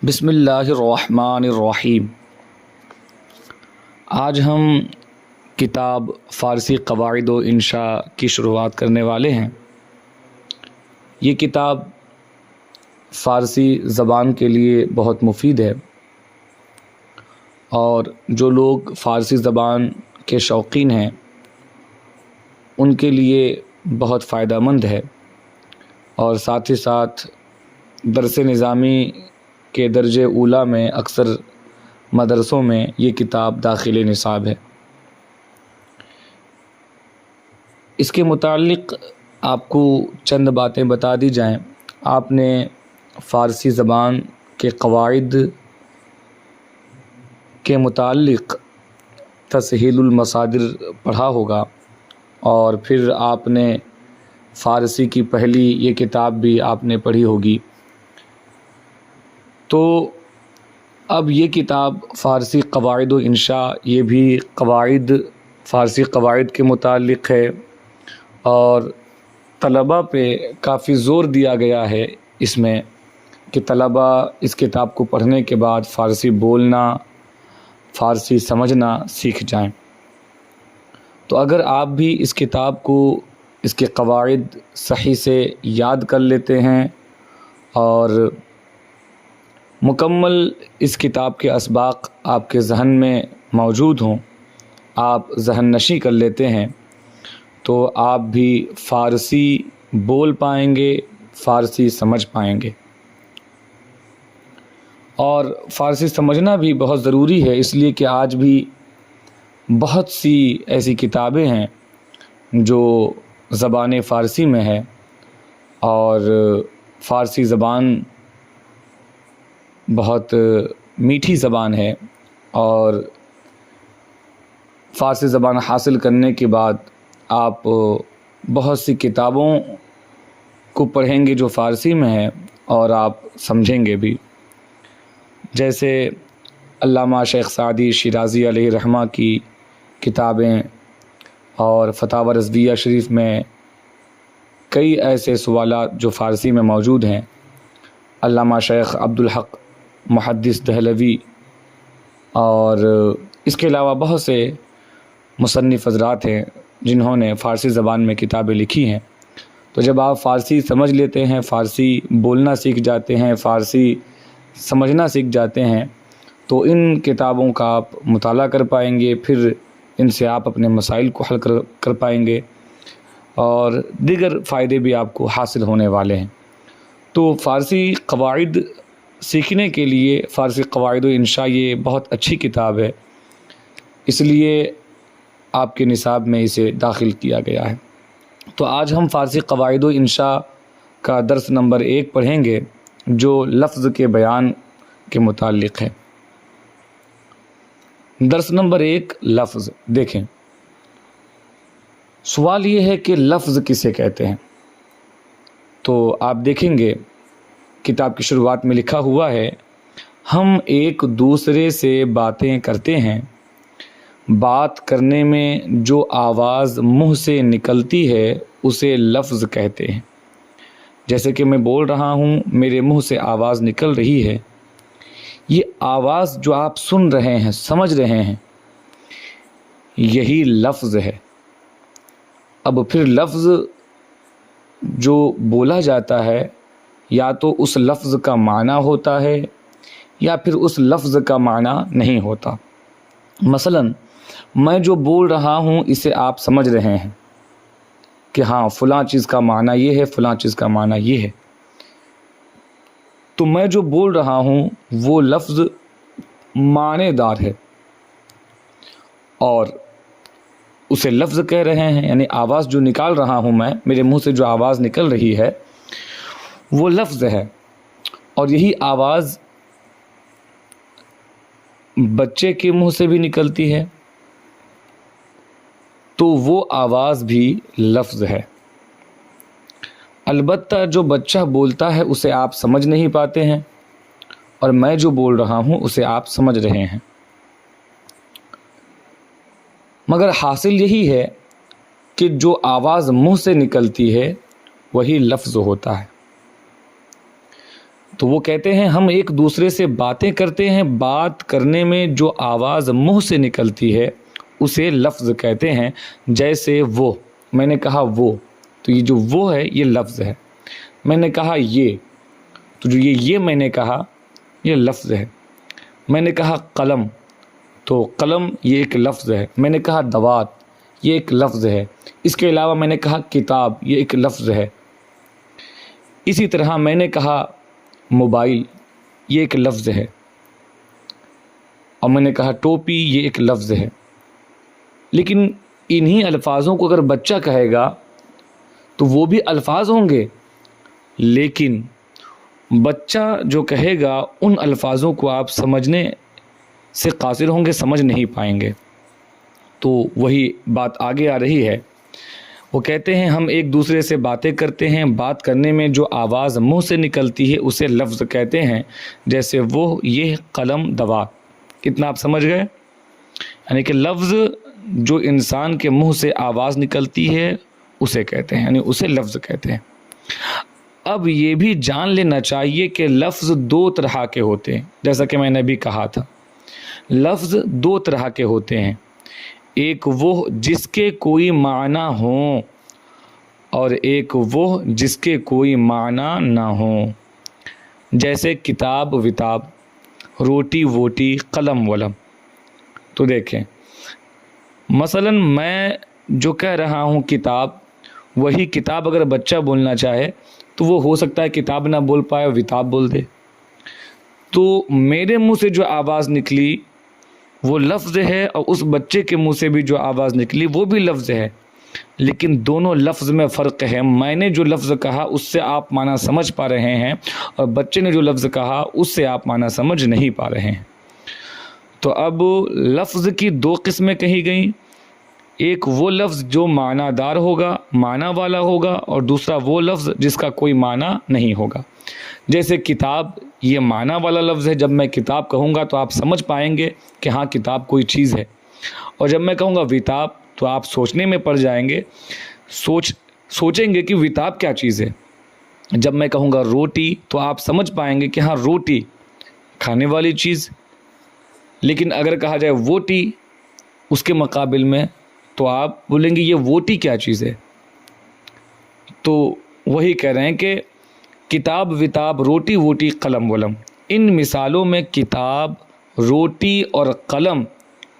بسم اللہ الرحمن الرحیم۔ آج ہم کتاب فارسی قواعد و انشاء کی شروعات کرنے والے ہیں۔ یہ کتاب فارسی زبان کے لیے بہت مفید ہے اور جو لوگ فارسی زبان کے شوقین ہیں ان کے لیے بہت فائدہ مند ہے، اور ساتھ ہی ساتھ درس نظامی کے درجے اولیٰ میں اکثر مدرسوں میں یہ کتاب داخل نصاب ہے۔ اس کے متعلق آپ کو چند باتیں بتا دی جائیں۔ آپ نے فارسی زبان کے قواعد کے متعلق تسہیل المصادر پڑھا ہوگا، اور پھر آپ نے فارسی کی پہلی یہ کتاب بھی آپ نے پڑھی ہوگی۔ تو اب یہ کتاب فارسی قواعد و انشاء، یہ بھی فارسی قواعد کے متعلق ہے، اور طلباء پہ کافی زور دیا گیا ہے اس میں کہ طلباء اس کتاب کو پڑھنے کے بعد فارسی بولنا، فارسی سمجھنا سیکھ جائیں۔ تو اگر آپ بھی اس کتاب کو، اس کے قواعد صحیح سے یاد کر لیتے ہیں اور مکمل اس کتاب کے اسباق آپ کے ذہن میں موجود ہوں، آپ ذہن نشیں کر لیتے ہیں، تو آپ بھی فارسی بول پائیں گے، فارسی سمجھ پائیں گے۔ اور فارسی سمجھنا بھی بہت ضروری ہے، اس لیے کہ آج بھی بہت سی ایسی کتابیں ہیں جو زبان فارسی میں ہے، اور فارسی زبان بہت میٹھی زبان ہے، اور فارسی زبان حاصل کرنے کے بعد آپ بہت سی کتابوں کو پڑھیں گے جو فارسی میں ہے، اور آپ سمجھیں گے بھی۔ جیسے علامہ شیخ سعدی شیرازی علیہ رحمہ کی کتابیں، اور فتاوی رضویہ شریف میں کئی ایسے سوالات جو فارسی میں موجود ہیں۔ علامہ شیخ عبدالحق محدث دہلوی، اور اس کے علاوہ بہت سے مصنف حضرات ہیں جنہوں نے فارسی زبان میں کتابیں لکھی ہیں۔ تو جب آپ فارسی سمجھ لیتے ہیں، فارسی بولنا سیکھ جاتے ہیں، فارسی سمجھنا سیکھ جاتے ہیں، تو ان کتابوں کا آپ مطالعہ کر پائیں گے، پھر ان سے آپ اپنے مسائل کو حل کر پائیں گے، اور دیگر فائدے بھی آپ کو حاصل ہونے والے ہیں۔ تو فارسی قواعد سیکھنے کے لیے فارسی قواعد و انشاء یہ بہت اچھی کتاب ہے، اس لیے آپ کے نصاب میں اسے داخل کیا گیا ہے۔ تو آج ہم فارسی قواعد و انشاء کا درس نمبر 1 پڑھیں گے، جو لفظ کے بیان کے متعلق ہے۔ درس نمبر 1، لفظ۔ دیکھیں، سوال یہ ہے کہ لفظ کسے کہتے ہیں؟ تو آپ دیکھیں گے کتاب کی شروعات میں لکھا ہوا ہے، ہم ایک دوسرے سے باتیں کرتے ہیں، بات کرنے میں جو آواز منہ سے نکلتی ہے اسے لفظ کہتے ہیں۔ جیسے کہ میں بول رہا ہوں، میرے منہ سے آواز نکل رہی ہے، یہ آواز جو آپ سن رہے ہیں، سمجھ رہے ہیں، یہی لفظ ہے۔ اب پھر لفظ جو بولا جاتا ہے، یا تو اس لفظ کا معنی ہوتا ہے یا پھر اس لفظ کا معنی نہیں ہوتا۔ مثلا میں جو بول رہا ہوں اسے آپ سمجھ رہے ہیں کہ ہاں فلاں چیز کا معنی یہ ہے، فلاں چیز کا معنی یہ ہے۔ تو میں جو بول رہا ہوں وہ لفظ معنی دار ہے، اور اسے لفظ کہہ رہے ہیں، یعنی آواز جو نکال رہا ہوں میں، میرے منہ سے جو آواز نکل رہی ہے وہ لفظ ہے۔ اور یہی آواز بچے کے منہ سے بھی نکلتی ہے، تو وہ آواز بھی لفظ ہے۔ البتہ جو بچہ بولتا ہے اسے آپ سمجھ نہیں پاتے ہیں، اور میں جو بول رہا ہوں اسے آپ سمجھ رہے ہیں، مگر حاصل یہی ہے کہ جو آواز منہ سے نکلتی ہے وہی لفظ ہوتا ہے۔ تو وہ کہتے ہیں ہم ایک دوسرے سے باتیں کرتے ہیں، بات کرنے میں جو آواز منہ سے نکلتی ہے اسے لفظ کہتے ہیں. جیسے وہ، میں نے کہا وہ، تو یہ جو وہ ہے یہ لفظ ہے. میں نے کہا یہ، تو جو یہ میں نے کہا یہ لفظ ہے. میں نے کہا قلم، تو قلم یہ ایک لفظ ہے. میں نے کہا دوات، یہ ایک لفظ ہے. اس کے علاوہ میں نے کہا کتاب، یہ ایک لفظ ہے. اسی طرح میں نے کہا موبائل، یہ ایک لفظ ہے. اور میں نے کہا ٹوپی، یہ ایک لفظ ہے. لیکن انہی الفاظوں کو اگر بچہ کہے گا تو وہ بھی الفاظ ہوں گے، لیکن بچہ جو کہے گا ان الفاظوں کو آپ سمجھنے سے قاصر ہوں گے، سمجھ نہیں پائیں گے. تو وہی بات آگے آ رہی ہے. وہ کہتے ہیں ہم ایک دوسرے سے باتیں کرتے ہیں، بات کرنے میں جو آواز منہ سے نکلتی ہے اسے لفظ کہتے ہیں. جیسے وہ، یہ، قلم، دوات. کتنا آپ سمجھ گئے؟ یعنی کہ لفظ جو انسان کے منہ سے آواز نکلتی ہے اسے کہتے ہیں، یعنی اسے لفظ کہتے ہیں. اب یہ بھی جان لینا چاہیے کہ لفظ دو طرح کے ہوتے ہیں. جیسا کہ میں نے بھی کہا تھا، لفظ دو طرح کے ہوتے ہیں. ایک وہ جس کے کوئی معنی ہوں، اور ایک وہ جس کے کوئی معنی نہ ہوں. جیسے کتاب وتاب، روٹی ووٹی، قلم ولم. تو دیکھیں مثلا میں جو کہہ رہا ہوں کتاب، وہی کتاب اگر بچہ بولنا چاہے تو وہ ہو سکتا ہے کتاب نہ بول پائے، وتاب بول دے. تو میرے منہ سے جو آواز نکلی وہ لفظ ہے، اور اس بچے کے منہ سے بھی جو آواز نکلی وہ بھی لفظ ہے. لیکن دونوں لفظ میں فرق ہے. میں نے جو لفظ کہا اس سے آپ معنی سمجھ پا رہے ہیں، اور بچے نے جو لفظ کہا اس سے آپ معنی سمجھ نہیں پا رہے ہیں. تو اب لفظ کی دو قسمیں کہی گئیں. ایک وہ لفظ جو معنی دار ہوگا، معنی والا ہوگا، اور دوسرا وہ لفظ جس کا کوئی معنی نہیں ہوگا. جیسے کتاب، یہ معنی والا لفظ ہے. جب میں کتاب کہوں گا تو آپ سمجھ پائیں گے کہ ہاں کتاب کوئی چیز ہے. اور جب میں کہوں گا وتاب تو آپ سوچنے میں پڑ جائیں گے، سوچیں گے کہ وتاب کیا چیز ہے. جب میں کہوں گا روٹی تو آپ سمجھ پائیں گے کہ ہاں روٹی کھانے والی چیز. لیکن اگر کہا جائے ووٹی اس کے مقابل میں، تو آپ بولیں گے یہ ووٹی کیا چیز ہے. تو وہی کہہ رہے ہیں کہ کتاب وتاب، روٹی ووٹی، قلم ولم. ان مثالوں میں کتاب، روٹی اور قلم،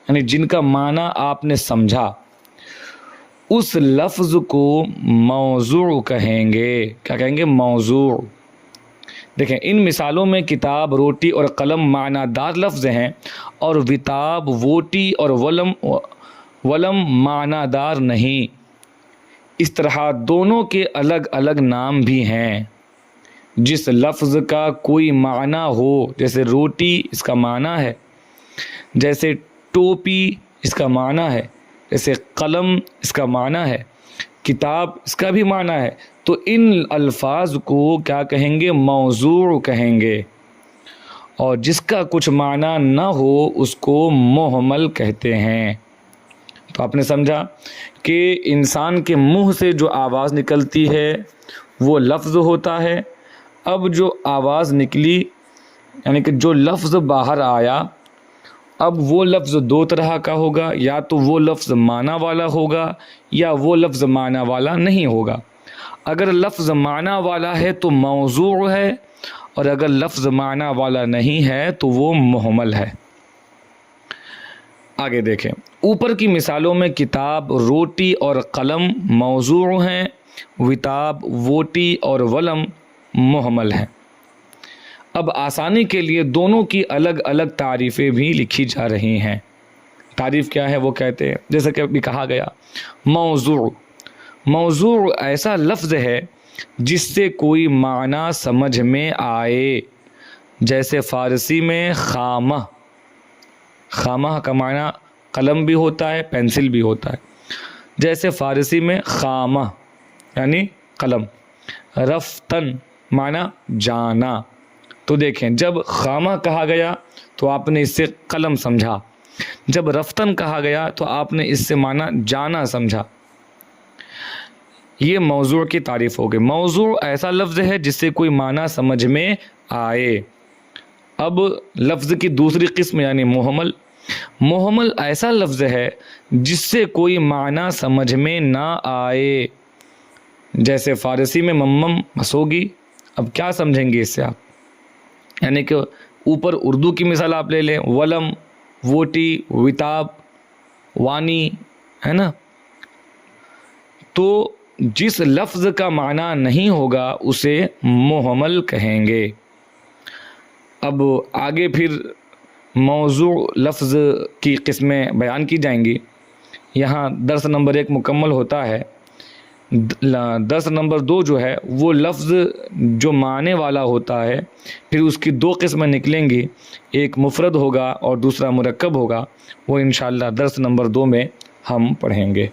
یعنی جن کا معنی آپ نے سمجھا، اس لفظ کو موضوع کہیں گے. کیا کہیں گے؟ موضوع. دیکھیں ان مثالوں میں کتاب، روٹی اور قلم معنی دار لفظ ہیں، اور وتاب، ووٹی اور ولم معنی دار نہیں. اس طرح دونوں کے الگ الگ نام بھی ہیں. جس لفظ کا کوئی معنی ہو، جیسے روٹی اس کا معنی ہے، جیسے ٹوپی اس کا معنی ہے، جیسے قلم اس کا معنی ہے، کتاب اس کا بھی معنی ہے، تو ان الفاظ کو کیا کہیں گے؟ موضوع کہیں گے. اور جس کا کچھ معنی نہ ہو اس کو مہمل کہتے ہیں. تو آپ نے سمجھا کہ انسان کے منہ سے جو آواز نکلتی ہے وہ لفظ ہوتا ہے. اب جو آواز نکلی، یعنی کہ جو لفظ باہر آیا، اب وہ لفظ دو طرح کا ہوگا. یا تو وہ لفظ معنی والا ہوگا، یا وہ لفظ معنی والا نہیں ہوگا. اگر لفظ معنی والا ہے تو موضوع ہے، اور اگر لفظ معنی والا نہیں ہے تو وہ مہمل ہے. آگے دیکھیں، اوپر کی مثالوں میں کتاب، روٹی اور قلم موضوع ہیں، وتاب، ووٹی اور ولم مہمل ہیں. اب آسانی کے لیے دونوں کی الگ الگ تعریفیں بھی لکھی جا رہی ہیں. تعریف کیا ہے؟ وہ کہتے ہیں، جیسا کہ ابھی کہا گیا، موضوع. موضوع ایسا لفظ ہے جس سے کوئی معنی سمجھ میں آئے. جیسے فارسی میں خامہ، خامہ کا معنی قلم بھی ہوتا ہے، پینسل بھی ہوتا ہے. جیسے فارسی میں خامہ یعنی قلم. رفتن معنی جانا. تو دیکھیں جب خامہ کہا گیا تو آپ نے اس سے قلم سمجھا، جب رفتن کہا گیا تو آپ نے اس سے معنی جانا سمجھا. یہ موضوع کی تعریف ہوگی۔ موضوع ایسا لفظ ہے جس سے کوئی معنی سمجھ میں آئے۔ اب لفظ کی دوسری قسم یعنی محمل۔ محمل ایسا لفظ ہے جس سے کوئی معنی سمجھ میں نہ آئے، جیسے فارسی میں ممم مسوگی، اب کیا سمجھیں گے اس سے آپ؟ یعنی کہ اوپر اردو کی مثال آپ لے لیں، ولم، ووٹی، وتاب، وانی، ہے نا؟ تو جس لفظ کا معنی نہیں ہوگا اسے محمل کہیں گے۔ اب آگے پھر موضوع لفظ کی قسمیں بیان کی جائیں گی۔ یہاں درس نمبر 1 مکمل ہوتا ہے۔ درس نمبر 2 جو ہے وہ لفظ جو معنی والا ہوتا ہے، پھر اس کی 2 قسمیں نکلیں گی، ایک مفرد ہوگا اور دوسرا مرکب ہوگا، وہ انشاءاللہ درس نمبر 2 میں ہم پڑھیں گے۔